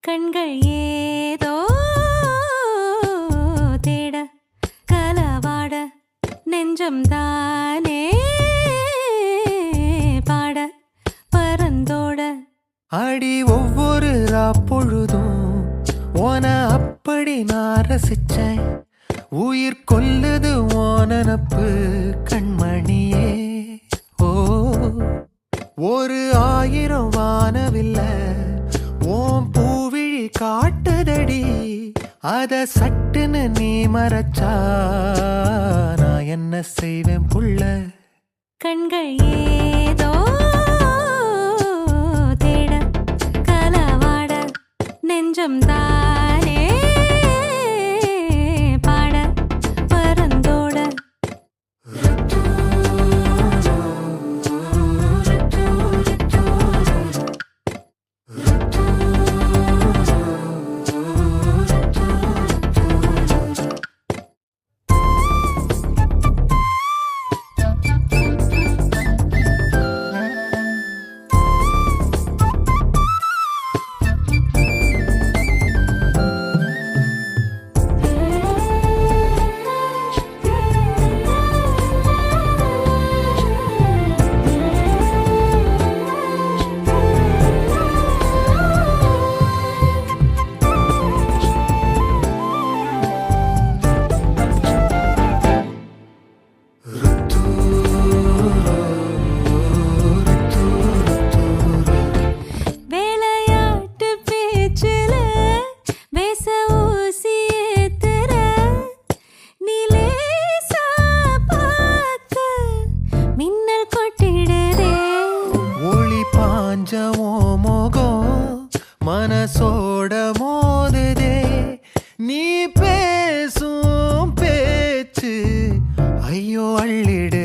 கண்கள் ஏதோ தேட கலவாட நெஞ்சம் தானே பாட பரந்தோட அடி ஒவ்வொரு பொழுதும் ஓன அப்படி நான் ரசிச்சேன். உயிர் கொல்லுது ஓனப்பு கண்மணியே. ஓ ஒரு 1000 வானவில்ல ஓம் பூவிழி காட்டுதடி. அத சட்டுன்னு நீ மறைச்சா நான் என்ன செய்வேன் புள்ள. கண்கள் ஏதோ தேட கலவாட நெஞ்சம் தானே பாட பரந்தோட வேளையாட்டு பேச்சுல வேச ஊசி ஏத்துற நீலேசா பார்க்க மின்னல் கொட்டிடுதே. ஒளி பாஞ்சமோ மோகம் மனசோட மோதுதே. நீ பேசும் பேச்சு ஐயோ அள்ளிடு